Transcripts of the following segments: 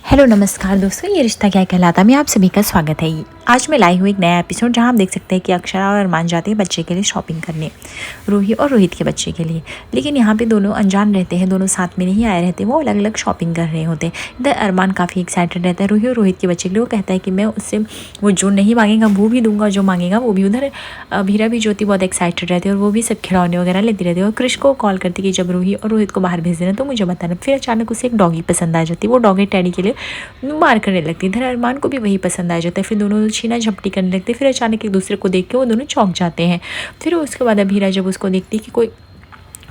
Hello नमस्कार दोस्तों, ये रिश्ता क्या कहलाता में आप सभी का स्वागत है। आज मैं लाई हूँ एक नया एपिसोड जहाँ हम देख सकते हैं कि अक्षरा और अरमान जाते हैं बच्चे के लिए शॉपिंग करने, रूही और रोहित के बच्चे के लिए। लेकिन यहाँ पे दोनों अनजान रहते हैं, दोनों साथ में नहीं आए रहते, वो अलग अलग शॉपिंग कर रहे होते हैं। इधर अरमान काफ़ी एक्साइटेड रहता है रूही और रोहित के बच्चे के लिए। वो कहता है कि मैं उससे वो जो नहीं मांगेगा वो भी दूंगा, जो मांगेगा वो भी। उधर भीरा भी ज्योति बहुत एक्साइटेड रहती है और वो भी सब खिलौने वगैरह लेती रहती है। और क्रिश को कॉल करती कि जब रूही और रोहित को बाहर भेज देना तो मुझे बताना। फिर अचानक उसे एक डॉगी पसंद आ जाती है, वो डॉगी टैडी के लिए मार करने लगती है। इधर अरमान को भी वही पसंद आ जाता है, फिर दोनों छीना झपटी करने लगते हैं। फिर अचानक एक दूसरे को देख के वो दोनों चौंक जाते हैं। फिर उसके बाद अभीरा जब उसको देखती है कि कोई,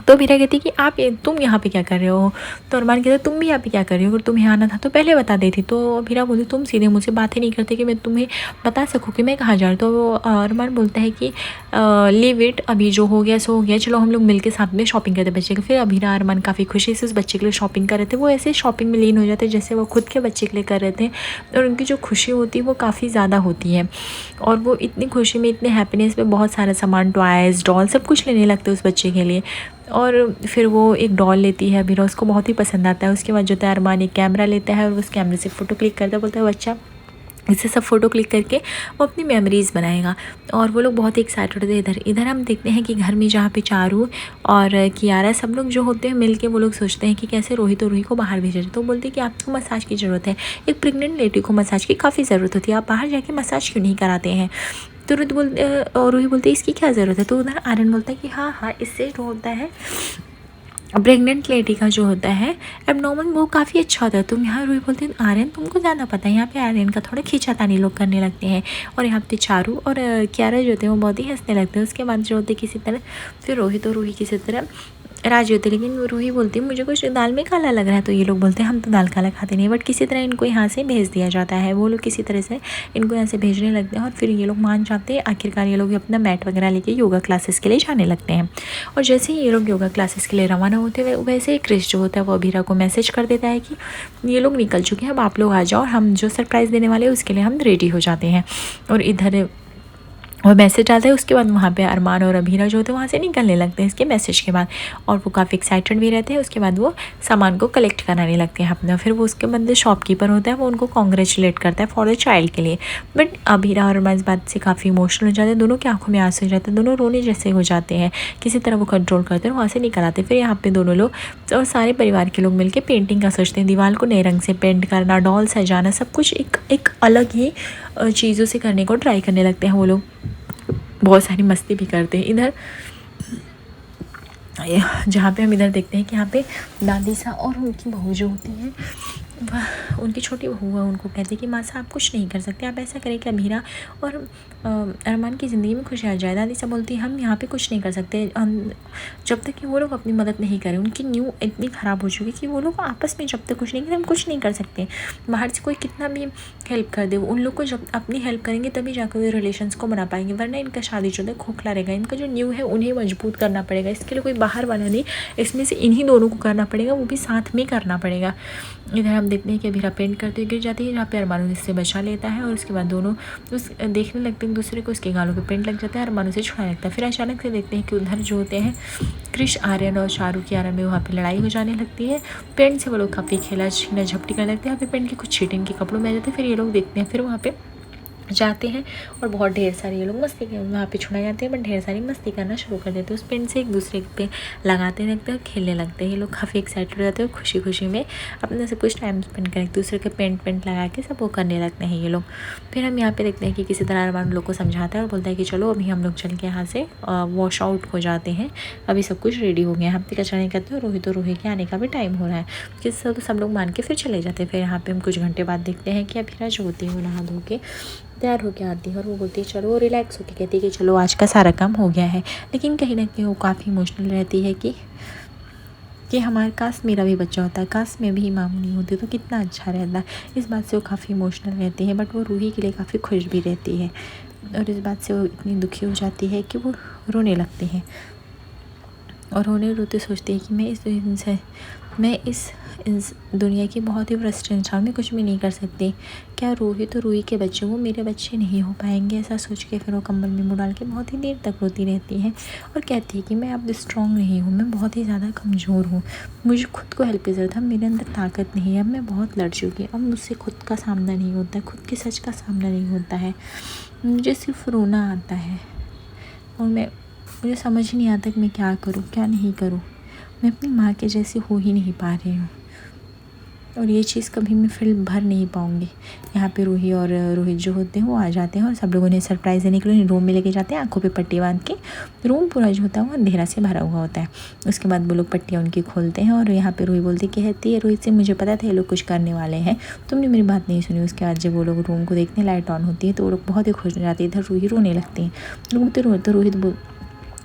तो भीरा कहती कि तुम यहाँ पे क्या कर रहे हो। तो अरमान कहता तुम भी यहाँ पे क्या कर रहे हो, अगर तुम्हें आना था तो पहले बता देती। तो भीरा बोलती तुम सीधे मुझसे बातें नहीं करते कि मैं तुम्हें बता सकूँ कि मैं कहाँ जा रहा हूँ। तो अरमान बोलता है कि लीव इट, अभी जो हो गया सो हो गया, चलो हम लोग मिलकर साथ में शॉपिंग करते बच्चे के। फिर अभीरा अरमान काफ़ी खुशी से उस बच्चे के लिए शॉपिंग कर रहे थे। वो ऐसे शॉपिंग में लीन हो जाते जैसे वो खुद के बच्चे के लिए कर रहे थे, और उनकी जो खुशी होती है वो काफ़ी ज़्यादा होती है। और वो इतनी खुशी में, इतने हैप्पीनेस में बहुत सारा सामान, टॉयज़, डॉल, सब कुछ लेने लगते उस बच्चे के लिए। और फिर वो एक डॉल लेती है अभीरा, उसको बहुत ही पसंद आता है। उसके बाद जो है अरमान एक कैमरा लेता है और उस कैमरे से फ़ोटो क्लिक करता है। बोलता है बच्चा इससे सब फ़ोटो क्लिक करके वो अपनी मेमोरीज़ बनाएगा। और वो लोग बहुत ही एक्साइटेड होते हैं। इधर इधर हम देखते हैं कि घर में जहाँ पे चारू और कियारा सब लोग जो होते हैं मिलके, वो लोग सोचते हैं कि कैसे रोहित और रूही को बाहर भेजा जाए। तो बोलते हैं कि आपको मसाज की ज़रूरत है, एक प्रेग्नेंट लेडी को मसाज की काफ़ी ज़रूरत होती है, आप बाहर जाके मसाज क्यों नहीं कराते हैं। तो रूही बोलते इसकी क्या ज़रूरत है। तो उधर आर्यन बोलता है कि हाँ हाँ, इससे जो होता है प्रेग्नेंट लेडी का जो होता है एबनॉर्मल, वो काफ़ी अच्छा होता है। तुम यहाँ रूही बोलते हैं आर्यन तुमको ज़्यादा पता है। यहाँ पे आर्यन का थोड़ा खींचातानी लोग करने लगते हैं, और यहाँ पे चारू और कियारा जो होते हैं वो बहुत ही हंसने लगते हैं। उसके बाद जो होते किसी तरह फिर रोहित और रूही किसी तरह राजी होते, लेकिन रूही बोलती है मुझे कुछ दाल में काला लग रहा है। तो ये लोग बोलते हैं हम तो दाल काला खाते नहीं, बट किसी तरह इनको यहाँ से भेज दिया जाता है। वो लोग किसी तरह से इनको यहाँ से भेजने लगते हैं और फिर ये लोग मान जाते हैं। आखिरकार ये लोग अपना मैट वगैरह लेके योगा क्लासेस के लिए जाने लगते हैं। और जैसे ही ये लोग योगा क्लासेस के लिए रवाना होते हैं, वैसे ही क्रिश जो होता है वो अभीरा को मैसेज कर देता है कि ये लोग निकल चुके हैं, अब आप लोग आ जाओ, हम जो सरप्राइज़ देने वाले हैं उसके लिए हम रेडी हो जाते हैं। और इधर और मैसेज आता है। उसके बाद वहाँ पे अरमान और अभीरा जो होते हैं वहाँ से निकलने लगते हैं इसके मैसेज के बाद, और वो काफ़ी एक्साइटेड भी रहते हैं। उसके बाद वो सामान को कलेक्ट कराने लगते हैं अपना। फिर वो उसके बाद शॉपकीपर होता है वो उनको कॉन्ग्रेचुलेट करता है फॉर द चाइल्ड के लिए। बट अभीरा और अरमान इस बात से काफ़ी इमोशनल हो जाते हैं, दोनों की आंखों में आंसू हो जाते हैं, दोनों रोने जैसे हो जाते हैं। किसी तरह वो कंट्रोल करते हैं, वहाँ से निकल आते हैं। फिर यहाँ पर दोनों लोग और सारे परिवार के लोग मिलकर पेंटिंग का सोचते हैं, दीवार को नए रंग से पेंट करना, डॉल सजाना, सब कुछ एक अलग ही चीज़ों से करने को ट्राई करने लगते हैं। वो लोग बहुत सारी मस्ती भी करते हैं। इधर जहाँ पे हम इधर देखते हैं कि यहाँ पे दादी सा और उनकी बहू जो होती है, वह उनकी छोटी बहू है, उनको कहते हैं कि माँ साहब कुछ नहीं कर सकते, आप ऐसा करें कि अभीरा और अरमान की ज़िंदगी में खुशी आ जाए। दादी साहब बोलती है हम यहाँ पे कुछ नहीं कर सकते जब तक कि वो लोग अपनी मदद नहीं करें। उनकी न्यू इतनी ख़राब हो चुकी है कि वो लोग आपस में जब तक कुछ नहीं करें हम कुछ नहीं कर सकते। बाहर से कोई कितना भी हेल्प कर दे, उन लोग को जब अपनी हेल्प करेंगे तभी जाकर वो रिलेशंस को बना पाएंगे, वरना इनका शादी जो है खोखला रहेगा। इनका जो न्यू है उन्हें मजबूत करना पड़ेगा, इसके लिए कोई बाहर वाला नहीं, इसमें से इन्हीं दोनों को करना पड़ेगा, वो भी साथ में करना पड़ेगा। इधर हम देखते हैं कि अभीरा पेंट करते हुए गिर जाती है, जहाँ पे अरमान उससे बचा लेता है। और उसके बाद दोनों उस देखने लगते हैं दूसरे को, उसके गालों पे पेंट लग जाता है, अरमान उसे छुड़ाने लगता है। फिर अचानक से देखते हैं कि उधर जो होते हैं क्रिश, आर्यन और चारू की आर्यन में वहाँ पे लड़ाई हो जाने लगती है। पेंट से वो लोग काफ़ी खेला छीना झपटी करने लगते हैं। यहाँ पे पेंट के कुछ छीटे इनके कपड़ों में आ जाते हैं। फिर ये लोग देखते हैं, फिर वहाँ पे जाते हैं और बहुत ढेर सारे ये लोग मस्ती वहाँ पे छुड़ा जाते हैं, बट ढेर सारी मस्ती करना शुरू कर देते हैं। उस पेन से एक दूसरे पे लगाते लगते हैं, खेलने लगते हैं। ये लोग काफ़ी एक्साइटेड हो जाते हैं, खुशी खुशी में अपने से कुछ टाइम स्पेंड करें, एक दूसरे के पेंट लगा के सब वो करने लगते हैं ये लोग। फिर हम यहाँ पे देखते हैं कि किसी तरह अरमान लोग को समझाता है और बोलता है कि चलो अभी हम लोग चल के यहाँ से वॉश आउट हो जाते हैं, अभी सब कुछ रेडी हो गया है। हम पे कचरा नहीं करते, रोहित और रूही के आने का भी टाइम हो रहा है। किस तो सब लोग मान के फिर चले जाते हैं। फिर यहाँ पे हम कुछ घंटे बाद देखते हैं कि अभीरा जो होती है वो नहा धो के तैयार होके आती है और वो बोलती है चलो, रिलैक्स होके कहती है कि चलो आज का सारा काम हो गया है। लेकिन कहीं ना कहीं वो काफ़ी इमोशनल रहती है कि हमारे काश मेरा भी बच्चा होता है, काश में भी मामू नहीं होती तो कितना अच्छा रहता। इस बात से वो काफ़ी इमोशनल रहती है, बट वो रूही के लिए काफ़ी खुश भी रहती है। और इस बात से वो इतनी दुखी हो जाती है कि वो रोने लगती है। और रोने रोते सोचती है कि मैं इस दुनिया की बहुत ही भ्रष्ट इंसान, मैं कुछ भी नहीं कर सकती। क्या रोहित और रूही के बच्चे वो मेरे बच्चे नहीं हो पाएंगे? ऐसा सोच के फिर वो कंबल में मुँह डाल के बहुत ही देर तक रोती रहती है और कहती है कि मैं अब स्ट्रॉन्ग नहीं हूँ, मैं बहुत ही ज़्यादा कमज़ोर हूँ, मुझे खुद को हेल्प की ज़रूरत है, मेरे अंदर ताकत नहीं है, अब मैं बहुत लड़ चुकी हूँ, अब मुझसे खुद का सामना नहीं होता है, खुद के सच का सामना नहीं होता है, मुझे सिर्फ रोना आता है और मुझे समझ ही नहीं आता कि मैं क्या करूँ क्या नहीं करूँ। मैं अपनी माँ के जैसी हो ही नहीं पा रही हूँ और ये चीज़ कभी मैं फिर भर नहीं पाऊँगी। यहाँ पे रूही और रोहित जो होते हैं वो आ जाते हैं और सब लोग उन्हें सरप्राइज़ देने के लिए रूम में लेके जाते हैं, आंखों पे पट्टी बांध के। रूम पूरा जो होता है वो अंधेरा से भरा हुआ होता है। उसके बाद वो लोग पट्टियाँ उनकी खोलते हैं और यहाँ पे रूही बोलती कहती है रोहित से, मुझे पता था ये लोग कुछ करने वाले हैं, तुमने मेरी बात नहीं सुनी। उसके बाद जब वो लोग रूम को देखते हैं लाइट ऑन होती है तो वो लोग बहुत ही खुश हो जाती है। इधर रूही रोने लगती है।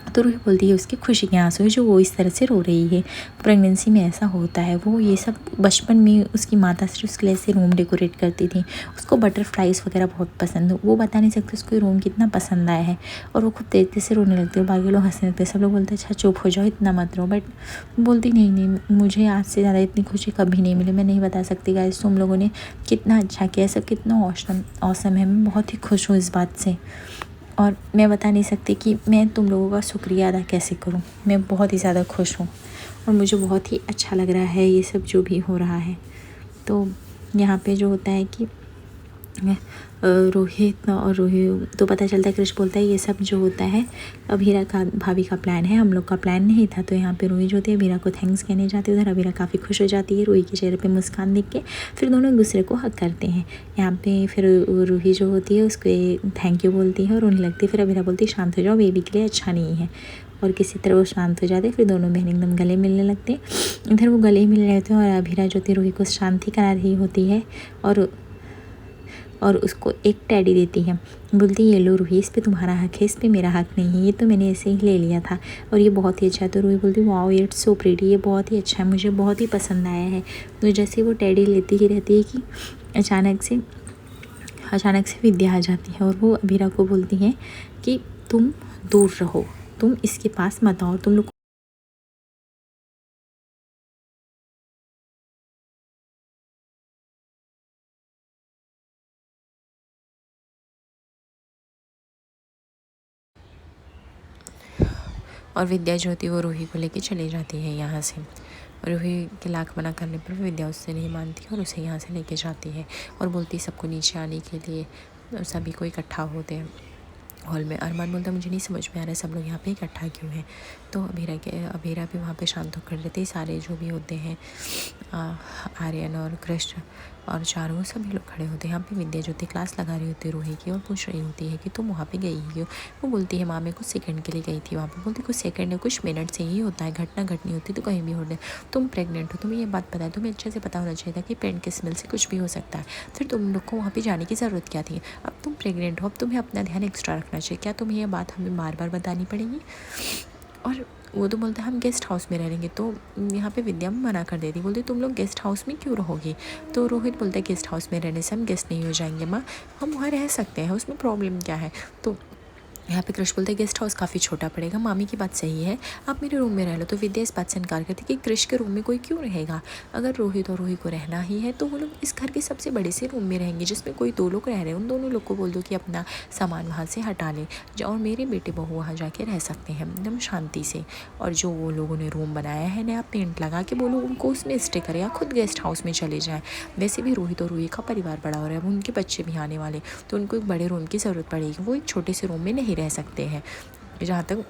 तो रूही बोलती है उसकी खुशी के आंसू है जो वो इस तरह से रो रही है। प्रेगनेंसी में ऐसा होता है। वो ये सब बचपन में उसकी माता से उसके लिए ऐसे रूम डेकोरेट करती थी। उसको बटरफ्लाइज वगैरह बहुत पसंद, वो बता नहीं सकते उसको रूम कितना पसंद आया है और वो खुद तेज़ी से रोने लगती है। बाकी लोग हंसने लगते हैं। सब लोग बोलते हैं अच्छा चुप हो जाओ, इतना मत रो, बट बोलती नहीं, मुझे आज से ज़्यादा इतनी खुशी कभी नहीं मिली, मैं नहीं बता सकती गाइस तुम लोगों ने कितना अच्छा किया, सब कितना औसम है। मैं बहुत ही खुश हूँ इस बात से और मैं बता नहीं सकती कि मैं तुम लोगों का शुक्रिया अदा कैसे करूं। मैं बहुत ही ज़्यादा खुश हूं और मुझे बहुत ही अच्छा लग रहा है ये सब जो भी हो रहा है। तो यहाँ पे जो होता है कि रोहित और रूही तो पता चलता है, कृष बोलता है ये सब जो होता है अभीरा का भाभी का प्लान है, हम लोग का प्लान नहीं था। तो यहाँ पे रूही जो होती है अभीरा को थैंक्स कहने जाती है। उधर अभीरा काफ़ी खुश हो जाती है रूही के चेहरे पे मुस्कान देख के। फिर दोनों एक दूसरे को हक करते हैं। यहाँ पे फिर रूही जो होती है उसको थैंक यू बोलती है और रोने लगती है। फिर अभीरा बोलती है शांत हो जाओ, बेबी के लिए अच्छा नहीं है, और किसी तरह वो शांत हो जाते हैं। फिर दोनों बहन एकदम गले मिलने लगते हैं। इधर वो गले मिल रहे होते हैं और अभीरा जो होती है रूही को शांति करा रही होती है और उसको एक टेडी देती है। बोलती है ये लो रूही, इस पे तुम्हारा हक है, इस पे मेरा हक नहीं है, ये तो मैंने ऐसे ही ले लिया था और ये बहुत ही अच्छा है। तो रूही बोलती वाओ इट्स सो प्रीटी, ये बहुत ही अच्छा है, मुझे बहुत ही पसंद आया है। तो जैसे वो टेडी लेती ही रहती है कि अचानक से विद्या आ जाती है और वो अभीरा को बोलती है कि तुम दूर रहो, तुम इसके पास मत आओ, तुम लोग और विद्या जो होती है वो रूही को लेके चली जाती है यहाँ से। रूही के लाख मना करने पर विद्या उससे नहीं मानती और उसे यहाँ से लेके जाती है और बोलती है सबको नीचे आने के लिए। सभी को इकट्ठा होते हैं हॉल में। अरमान बोलता मुझे नहीं समझ में आ रहा है सब लोग यहाँ पे इकट्ठा क्यों हैं। तो अभीरा भी वहाँ पे शांत होकर रहते हैं। सारे जो भी होते हैं आर्यन और कृष्ण और चारों सभी लोग खड़े होते हैं। यहाँ पे विद्या जो होती क्लास लगा रही होती है रूही की और पूछ रही होती है कि तुम वहाँ पे गई क्यों। वो बोलती है माँ मैं कुछ सेकंड के लिए गई थी वहाँ पे। बोलती कुछ सेकंड है, कुछ मिनट से ही होता है, घटना घटनी होती तो कहीं भी हो जाए। तुम प्रेग्नेंट हो, तुम्हें ये बात पता है, तुम्हें अच्छे से पता होना चाहिए था कि पेट के स्मेल से कुछ भी हो सकता है, फिर तुम लोग को वहाँ पर जाने की ज़रूरत क्या थी। अब तुम प्रेग्नेंट हो, अब तुम्हें अपना ध्यान एक्स्ट्रा रखना चाहिए। क्या तुम्हें ये बात हमें बार बार बतानी पड़ेगी। और वो तो बोलता है हम गेस्ट हाउस में रहेंगे। तो यहाँ पे विद्या मना कर देती, बोलती तुम लोग गेस्ट हाउस में क्यों रहोगे। तो रोहित बोलता है गेस्ट हाउस में रहने से हम गेस्ट नहीं हो जाएंगे माँ, हम वहाँ रह सकते हैं, उसमें प्रॉब्लम क्या है। तो यहाँ पे कृष बोलते हैं गेस्ट हाउस काफ़ी छोटा पड़ेगा, मामी की बात सही है, आप मेरे रूम में रह लो। तो विद्या इस बात से इनकार करती कि कृष के रूम में कोई क्यों रहेगा। अगर रोहित और रूही को रहना ही है तो वो लोग इस घर के सबसे बड़े से रूम में रहेंगे जिसमें कोई दो लोग रह रहे हैं। उन दोनों लोग को बोल दो कि अपना सामान वहाँ से हटा लें और मेरे बेटे बहू वहाँ जाके रह सकते हैं एकदम शांति से। और जो वो लोगों ने रूम बनाया है नया पेंट लगा के, वो लोग उनको उसमें स्टे करें या खुद गेस्ट हाउस में चले जाएँ। वैसे भी रोहित और रूही का परिवार बड़ा हो रहा है, उनके बच्चे भी आने वाले, तो उनको एक बड़े रूम की ज़रूरत पड़ेगी। वो एक छोटे से रूम में नहीं रह सकते हैं। जहाँ तक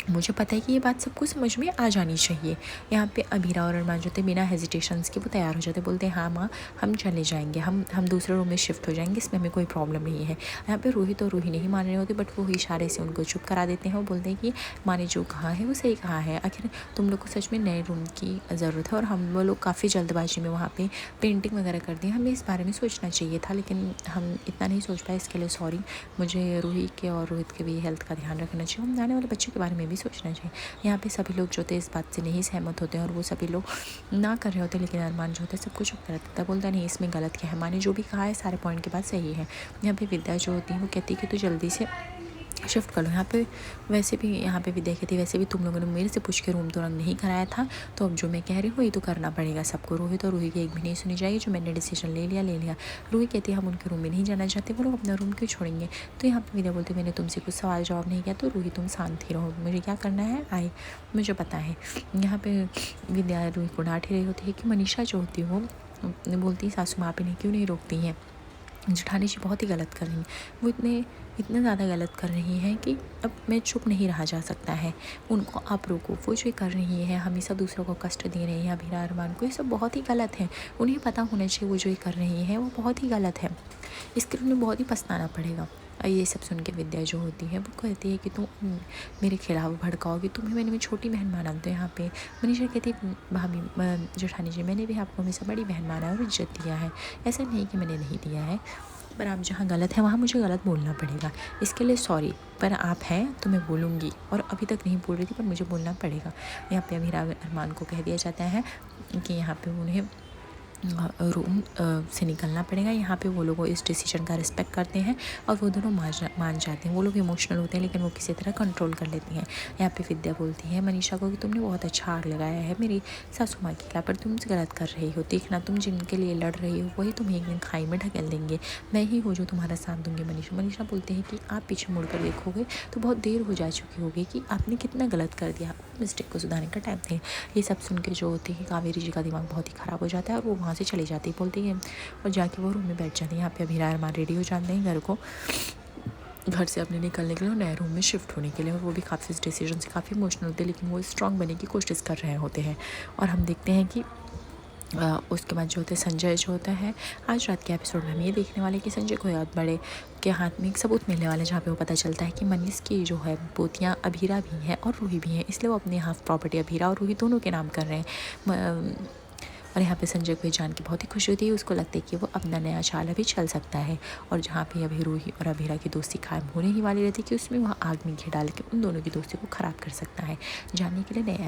मुझे पता है कि ये बात सबको समझ में आ जानी चाहिए। यहाँ पे अभीरा और अरमान जो थे बिना हेजिटेशंस के वो तैयार हो जाते, बोलते हैं हाँ माँ हम चले जाएंगे, हम दूसरे रूम में शिफ्ट हो जाएंगे, इसमें हमें कोई प्रॉब्लम नहीं है। यहाँ पे रोहित और रूही नहीं मान रहे होते, बट वो इशारे से उनको चुप करा देते हैं। वो बोलते हैं कि माँ ने जो कहा है वो सही कहा है, आखिर तुम लोग को सच में नए रूम की ज़रूरत है और हम वो लोग काफ़ी जल्दबाजी में वहाँ पर पेंटिंग वगैरह कर दी। हमें इस बारे में सोचना चाहिए था, लेकिन हम इतना नहीं सोच पाए, इसके लिए सॉरी। मुझे रूही के और रोहित के भी हेल्थ का ध्यान रखना चाहिए, हम आने वाले बच्चे के बारे में भी सोचना चाहिए। यहाँ पे सभी लोग जो थे इस बात से नहीं सहमत होते हैं और वो सभी लोग ना कर रहे होते, लेकिन अरमान जो होता है सब कुछ चुप कर देता है, बोलता नहीं इसमें गलत क्या है, माँ ने जो भी कहा है सारे पॉइंट के बाद सही है। यहाँ पे विद्या जो होती है वो कहती है कि तू जल्दी से शिफ्ट कर लो यहाँ पे। वैसे भी यहाँ पे विद्या कहती वैसे भी तुम लोगों ने मेरे से पूछ के रूम तो रंग नहीं कराया था, तो अब जो मैं कह रही हूँ ये तो करना पड़ेगा सबको। रोहित और रूही की एक भी नहीं सुनी जाएगी, जो मैंने डिसीजन ले लिया। रूही कहती है हम उनके रूम में नहीं जाना चाहते, वो लोग अपना रूम क्यों छोड़ेंगे। तो यहाँ पे विद्या बोलती मैंने तुमसे कुछ सवाल जवाब नहीं किया, तो रूही तुम शांत ही रहो, मुझे क्या करना है मुझे पता है। यहाँ पे विद्या रूही को डांट ही रही होती है कि मनीषा जो होती है वो बोलती है सासू माँ पे नहीं क्यों नहीं रोकती हैं, जेठानी जी बहुत ही गलत कर रही हैं, वो इतना ज़्यादा गलत कर रही हैं कि अब मैं चुप नहीं रहा जा सकता है। उनको आप रोको, वो जो कर रही है हमेशा दूसरों को कष्ट दे रही हैं अभिरा अरमान को, ये सब बहुत ही गलत है। उन्हें पता होना चाहिए वो जो कर रही है वो बहुत ही गलत है, इसके लिए उन्हें बहुत ही पछताना पड़ेगा। ये सब सुन के विद्या जो होती है वो कहती है कि तुम मेरे खिलाफ भड़काओगी, तुम्हें मैंने छोटी बहन माना। तो यहाँ पे मनीषा कहती है भाभी जेठानी जी मैंने भी आपको हमेशा बड़ी बहन माना है और इज्जत दिया है, ऐसा नहीं कि मैंने नहीं दिया है, पर आप जहाँ गलत है वहाँ मुझे गलत बोलना पड़ेगा, इसके लिए सॉरी। पर आप हैं तो मैं बोलूँगी, और अभी तक नहीं बोल रही थी पर मुझे बोलना पड़ेगा। यहाँ पे अमीरा अरमान को कह दिया जाता है कि यहाँ पे उन्हें रूम से निकलना पड़ेगा। यहाँ पे वो लोग इस डिसीजन का रिस्पेक्ट करते हैं और वो दोनों मान जाते हैं। वो लोग इमोशनल होते हैं लेकिन वो किसी तरह कंट्रोल कर लेती हैं। यहाँ पे विद्या बोलती है मनीषा को कि तुमने बहुत अच्छा आग लगाया है मेरी सासू माँ के खिलाफ, पर तुम गलत कर रही हो। देखना तुम जिनके लिए लड़ रही हो वही तुम्हें एक दिन खाई में ढकेल देंगे, मैं ही हूँ जो तुम्हारा साथ दूंगी। मनीषा बोलते हैं कि आप पीछे मुड़ कर देखोगे तो बहुत देर हो जा चुकी होगी कि आपने कितना गलत कर दिया, मिस्टेक को सुधारने का टाइम थे। ये सब सुन के जो होती है कावेरी जी का दिमाग बहुत ही ख़राब हो जाता है और वो वहाँ से चली जाती है, बोलती है और जाके वो रूम में बैठ जाती है। यहाँ पे अभिरा अरमान रेडी हो जाते हैं घर से अपने निकलने के लिए और नए रूम में शिफ्ट होने के लिए, और वो भी काफ़ी इस डिसीजन से काफ़ी इमोशनल होते हैं लेकिन वो स्ट्रॉन्ग बनने की कोशिश कर रहे होते हैं। और हम देखते हैं कि उसके बाद जो होते हैं संजय जो होता है, आज रात के एपिसोड में हम ये देखने वाले कि संजय को याद बड़े के हाथ में एक सबूत मिलने वाले जहाँ पे वो पता चलता है कि मनीष की जो है पोतियाँ अभिरा भी हैं और रूही भी हैं, इसलिए वो अपने हाफ प्रॉपर्टी अभिरा और रूही दोनों के नाम कर रहे हैं। और यहाँ पे संजय को जान के बहुत ही खुशी होती है, उसको लगता है कि वो अपना नया चाल अभी चल सकता है। और जहाँ पे अभी रूही और अभिरा की दोस्ती कायम होने ही वाली रहती है कि उसमें वह आग में घी डाल के उन दोनों की दोस्ती को ख़राब कर सकता है। जानने के लिए नया